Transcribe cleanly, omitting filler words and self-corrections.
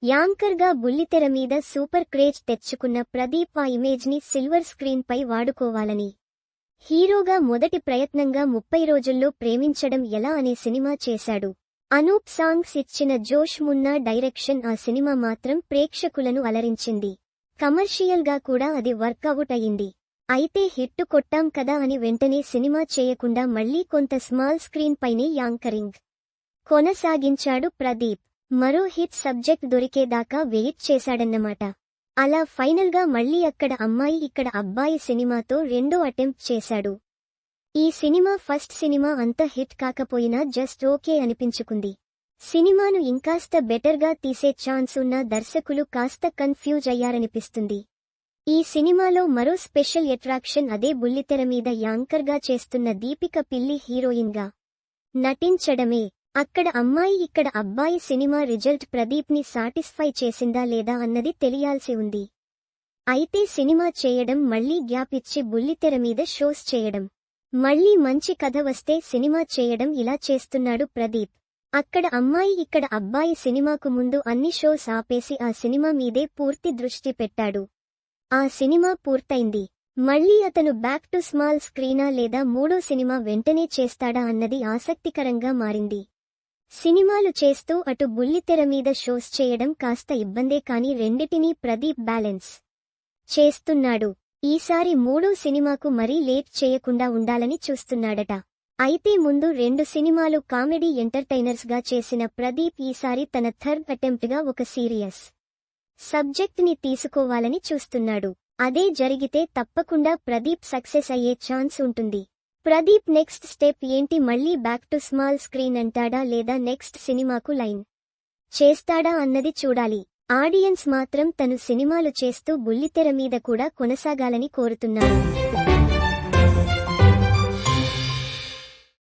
Anchor గా బుల్లితెర మీద సూపర్ క్రేజ్ తెచ్చుకున్న ప్రదీప్ ఆ ఇమేజ్ ని సిల్వర్ స్క్రీన్ పై వాడుకోవాలని హీరోగా మొదటి ప్రయత్నంగా 30 రోజుల్లో ప్రేమించడం ఎలా అనే సినిమా చేశాడు. అనూప్ సాంగ్స్ ఇచ్చిన జోష్ మున్నా డైరెక్షన్ ఆ సినిమా మాత్రం ప్రేక్షకులను అలరించింది. కమర్షియల్ గా కూడా అది వర్కౌట్ అయింది. అయితే హిట్టు కొట్టాం కదా అని వెంటనే సినిమా చేయకుండా మళ్లీ కొంత స్మాల్ స్క్రీన్ పైనే యాంకరింగ్ కొనసాగించాడు ప్రదీప్. మరో హిట్ సబ్జెక్ట్ దొరికేదాకా వెయిట్ చేశాడన్నమాట. అలా ఫైనల్ గా మళ్లీ అక్కడ అమ్మాయి ఇక్కడ అబ్బాయి సినిమాతో రెండో అటెంప్ట్ చేశాడు. ఈ సినిమా ఫస్ట్ సినిమా అంత హిట్ కాకపోయినా జస్ట్ ఓకే అనిపించుకుంది. సినిమాను ఇంకాస్త బెటర్ గా తీసే ఛాన్స్ ఉన్న దర్శకులు కాస్త కన్ఫ్యూజ్ అయ్యారనిపిస్తుంది. ఈ సినిమాలో మరో స్పెషల్ అట్రాక్షన్ అదే బుల్లితెర మీద యాంకర్ గా చేస్తున్న దీపిక పిల్లి హీరోయిన్ గా నటించడమే. అక్కడ అమ్మాయి ఇక్కడ అబ్బాయి సినిమా రిజల్ట్ ప్రదీప్ ని సాటిస్ఫై చేసిందా లేదా అన్నది తెలియాల్సి ఉంది. అయితే సినిమా చేయడం మళ్లీ గ్యాప్ ఇచ్చి బుల్లితెర మీద షోస్ చేయడం, మళ్లీ మంచి కథ వస్తే సినిమా చేయడం ఇలా చేస్తున్నాడు ప్రదీప్. అక్కడ అమ్మాయి ఇక్కడ అబ్బాయి సినిమాకు ముందు అన్ని షోస్ ఆపేసి ఆ సినిమా మీదే పూర్తి దృష్టి పెట్టాడు. ఆ సినిమా పూర్తయింది. మళ్లీ అతను బ్యాక్ టు స్మాల్ స్క్రీనా లేదా మూడో సినిమా వెంటనే చేస్తాడా అన్నది ఆసక్తికరంగా మారింది. సినిమాలు చేస్తూ అటు బుల్లితెర మీద షోస్ చేయడం కాస్త ఇబ్బందే కానీ రెండిటినీ ప్రదీప్ బ్యాలెన్స్ చేస్తున్నాడు. ఈసారి మూడో సినిమాకు మరీ లేట్ చేయకుండా ఉండాలని చూస్తున్నాడట. అయితే ముందు 2 సినిమాలు కామెడీ ఎంటర్టైనర్స్ గా చేసిన ప్రదీప్ ఈసారి తన థర్డ్ అటెంప్ట్ గా ఒక సీరియస్ సబ్జెక్ట్ ని తీసుకోవాలని చూస్తున్నాడు. అదే జరిగితే తప్పకుండా ప్రదీప్ సక్సెస్ అయ్యే ఛాన్స్ ఉంటుంది. ప్రదీప్ నెక్స్ట్ స్టెప్ ఏంటి? మళ్లీ బ్యాక్ టు స్మాల్ స్క్రీన్ అంటాడా లేదా నెక్స్ట్ సినిమాకు లైన్ చేస్తాడా అన్నది చూడాలి. ఆడియన్స్ మాత్రం తను సినిమాలు చేస్తూ బుల్లితెర మీద కూడా కొనసాగాలని కోరుతున్నారు.